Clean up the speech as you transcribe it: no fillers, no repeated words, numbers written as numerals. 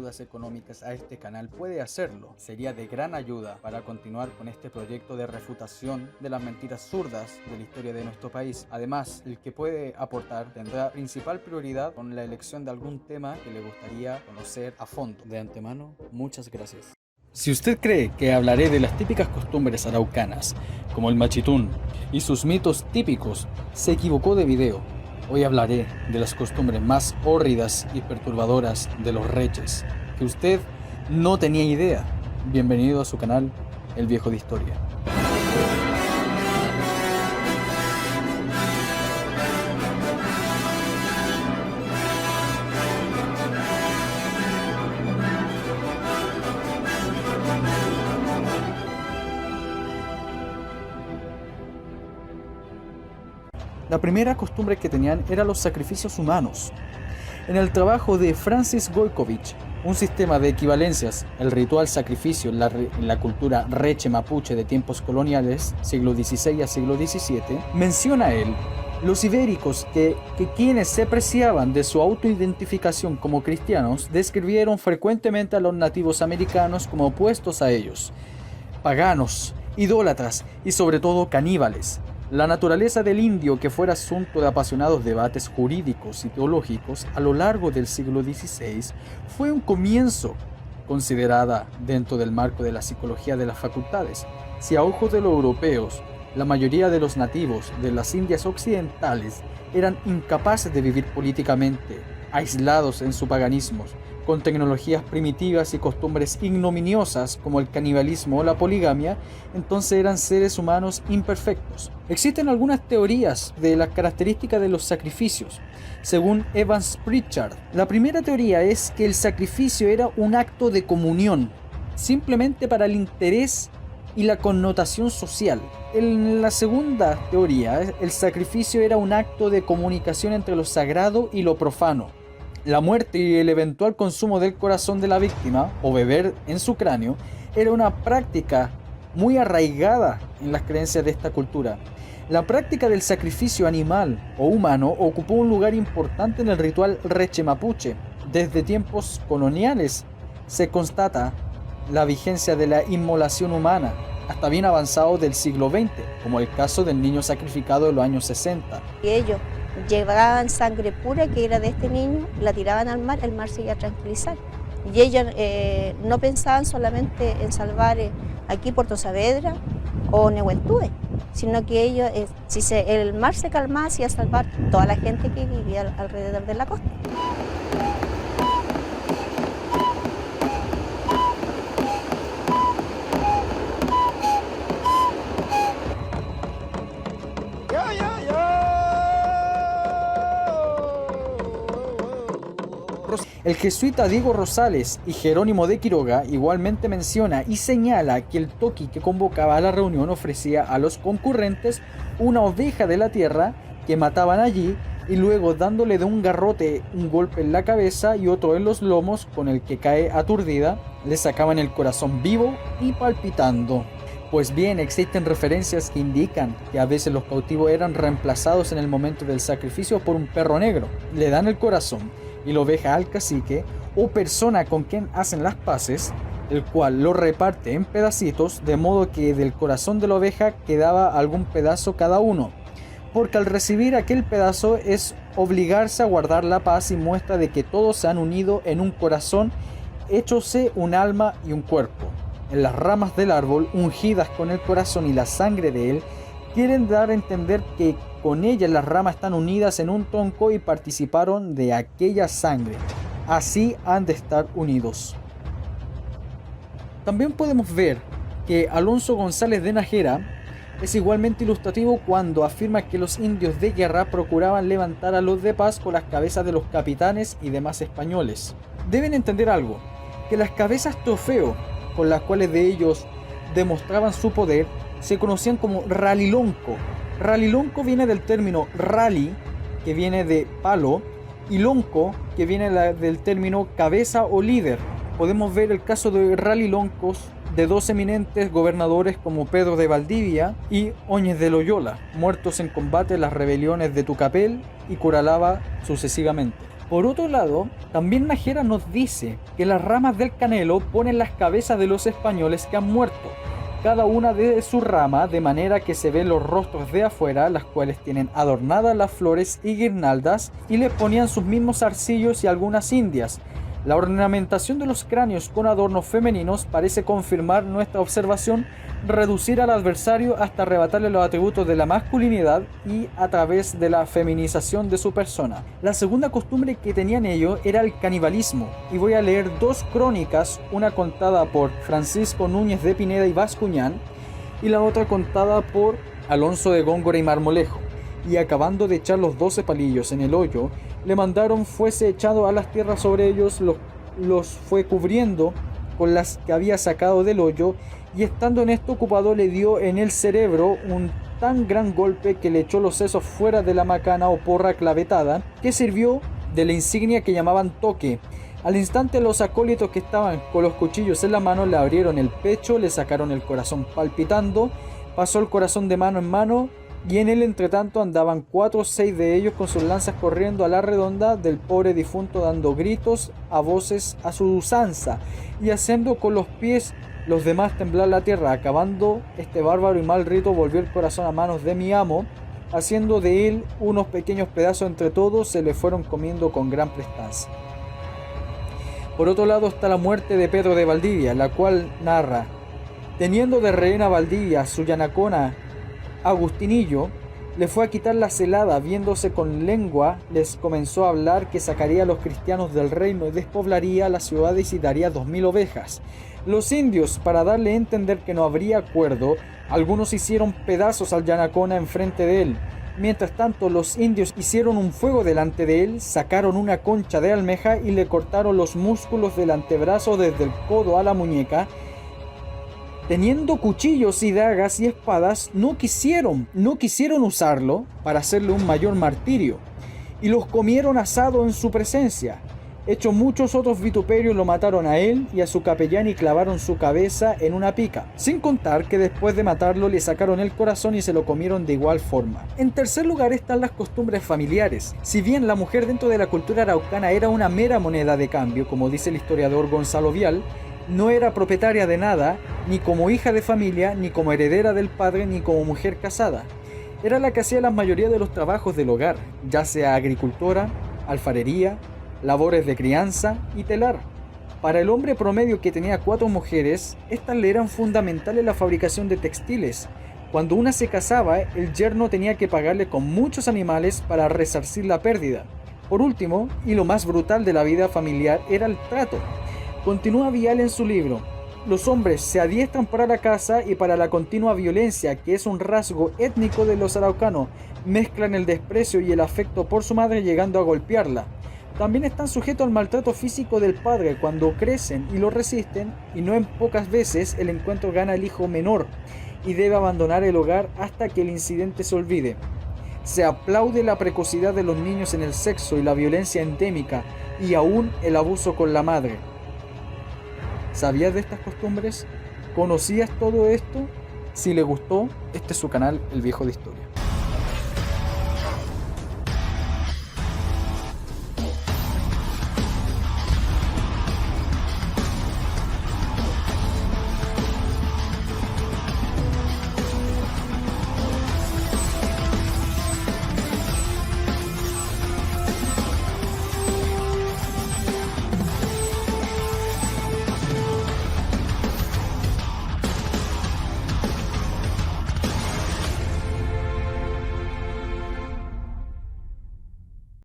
ayudas económicas a este canal puede hacerlo. Sería de gran ayuda para continuar con este proyecto de refutación de las mentiras zurdas de la historia de nuestro país. Además, el que puede aportar tendrá principal prioridad con la elección de algún tema que le gustaría conocer a fondo. De antemano, muchas gracias. Si usted cree que hablaré de las típicas costumbres araucanas, como el machitún y sus mitos típicos, se equivocó de video. Hoy hablaré de las costumbres más hórridas y perturbadoras de los reches, que usted no tenía idea. Bienvenido a su canal, El Viejo de Historia. La primera costumbre que tenían eran los sacrificios humanos. En el trabajo de Francis Goicoechea, Un sistema de equivalencias, el ritual sacrificio en la cultura reche mapuche de tiempos coloniales, siglo XVI a siglo XVII, menciona él los ibéricos que quienes se preciaban de su autoidentificación como cristianos describieron frecuentemente a los nativos americanos como opuestos a ellos, paganos, idólatras y sobre todo caníbales. La naturaleza del indio, que fuera asunto de apasionados debates jurídicos y teológicos a lo largo del siglo XVI, fue un comienzo considerada dentro del marco de la psicología de las facultades. Si a ojos de los europeos, la mayoría de los nativos de las Indias occidentales eran incapaces de vivir políticamente, aislados en su paganismo, con tecnologías primitivas y costumbres ignominiosas como el canibalismo o la poligamia, entonces eran seres humanos imperfectos. Existen algunas teorías de las características de los sacrificios, según Evans Pritchard. La primera teoría es que el sacrificio era un acto de comunión, simplemente para el interés y la connotación social. En la segunda teoría, el sacrificio era un acto de comunicación entre lo sagrado y lo profano. La muerte y el eventual consumo del corazón de la víctima, o beber en su cráneo, era una práctica muy arraigada en las creencias de esta cultura. La práctica del sacrificio animal o humano ocupó un lugar importante en el ritual reche mapuche. Desde tiempos coloniales se constata la vigencia de la inmolación humana, hasta bien avanzado del siglo XX, como el caso del niño sacrificado de los años 60. Y ellos llevaban sangre pura que era de este niño, la tiraban al mar, el mar se iba a tranquilizar. Y ellos no pensaban solamente en salvar aquí Puerto Saavedra o Nehuentúe, sino que ellos, el mar se calmaba, se iba a salvar toda la gente que vivía alrededor de la costa. El jesuita Diego Rosales y Jerónimo de Quiroga igualmente menciona y señala que el toqui que convocaba a la reunión ofrecía a los concurrentes una oveja de la tierra que mataban allí y luego dándole de un garrote un golpe en la cabeza y otro en los lomos con el que cae aturdida, le sacaban el corazón vivo y palpitando. Pues bien, existen referencias que indican que a veces los cautivos eran reemplazados en el momento del sacrificio por un perro negro. Le dan el corazón y la oveja al cacique o persona con quien hacen las paces, el cual lo reparte en pedacitos, de modo que del corazón de la oveja quedaba algún pedazo cada uno, porque al recibir aquel pedazo es obligarse a guardar la paz y muestra de que todos se han unido en un corazón, héchose un alma y un cuerpo. En las ramas del árbol, ungidas con el corazón y la sangre de él, quieren dar a entender que con ellas las ramas están unidas en un tronco y participaron de aquella sangre. Así han de estar unidos. También podemos ver que Alonso González de Nájera es igualmente ilustrativo cuando afirma que los indios de guerra procuraban levantar a los de paz con las cabezas de los capitanes y demás españoles. Deben entender algo, que las cabezas trofeo con las cuales de ellos demostraban su poder se conocían como ralilonco. Ralilonco viene del término rali, que viene de palo, y lonco, que viene del término cabeza o líder. Podemos ver el caso de raliloncos de dos eminentes gobernadores como Pedro de Valdivia y Óñez de Loyola, muertos en combate en las rebeliones de Tucapel y Curalaba sucesivamente. Por otro lado, también Nájera nos dice que las ramas del canelo ponen las cabezas de los españoles que han muerto, cada una de su rama, de manera que se ven los rostros de afuera, las cuales tienen adornadas las flores y guirnaldas, y les ponían sus mismos zarcillos y algunas indias. La ornamentación de los cráneos con adornos femeninos parece confirmar nuestra observación, reducir al adversario hasta arrebatarle los atributos de la masculinidad y a través de la feminización de su persona. La segunda costumbre que tenían ellos era el canibalismo, y voy a leer dos crónicas, una contada por Francisco Núñez de Pineda y Bascuñán, y la otra contada por Alonso de Góngora y Marmolejo. Y acabando de echar los 12 palillos en el hoyo, le mandaron fuese echado a las tierras sobre ellos, los fue cubriendo con las que había sacado del hoyo, y estando en esto ocupado le dio en el cerebro un tan gran golpe que le echó los sesos fuera de la macana o porra clavetada, que sirvió de la insignia que llamaban toque. Al instante los acólitos que estaban con los cuchillos en la mano le abrieron el pecho, le sacaron el corazón palpitando, pasó el corazón de mano en mano, y en el entretanto andaban 4 o 6 de ellos con sus lanzas corriendo a la redonda del pobre difunto, dando gritos a voces a su usanza y haciendo con los pies los demás temblar la tierra. Acabando este bárbaro y mal rito, volvió el corazón a manos de mi amo, haciendo de él unos pequeños pedazos entre todos, se le fueron comiendo con gran prestancia. Por otro lado está la muerte de Pedro de Valdivia, la cual narra: teniendo de rehén a Valdivia, su yanacona Agustinillo, le fue a quitar la celada, viéndose con lengua, les comenzó a hablar que sacaría a los cristianos del reino y despoblaría las ciudades y daría 2000 ovejas. Los indios, para darle a entender que no habría acuerdo, algunos hicieron pedazos al yanacona enfrente de él. Mientras tanto, los indios hicieron un fuego delante de él, sacaron una concha de almeja y le cortaron los músculos del antebrazo desde el codo a la muñeca. Teniendo cuchillos y dagas y espadas, no quisieron usarlo para hacerle un mayor martirio, y los comieron asado en su presencia. Hecho muchos otros vituperios, lo mataron a él y a su capellán y clavaron su cabeza en una pica, sin contar que después de matarlo le sacaron el corazón y se lo comieron de igual forma. En tercer lugar están las costumbres familiares. Si bien la mujer dentro de la cultura araucana era una mera moneda de cambio, como dice el historiador Gonzalo Vial, no era propietaria de nada, ni como hija de familia, ni como heredera del padre, ni como mujer casada. Era la que hacía la mayoría de los trabajos del hogar, ya sea agricultora, alfarería, labores de crianza y telar. Para el hombre promedio, que tenía 4 mujeres, estas le eran fundamentales en la fabricación de textiles. Cuando una se casaba, el yerno tenía que pagarle con muchos animales para resarcir la pérdida. Por último, y lo más brutal de la vida familiar, era el trato. Continúa Vial en su libro: los hombres se adiestran para la caza y para la continua violencia, que es un rasgo étnico de los araucanos. Mezclan el desprecio y el afecto por su madre, llegando a golpearla. También están sujetos al maltrato físico del padre cuando crecen y lo resisten, y no en pocas veces el encuentro gana el hijo menor y debe abandonar el hogar hasta que el incidente se olvide. Se aplaude la precocidad de los niños en el sexo y la violencia endémica, y aún el abuso con la madre. ¿Sabías de estas costumbres? ¿Conocías todo esto? Si le gustó, este es su canal El Viejo de Historia.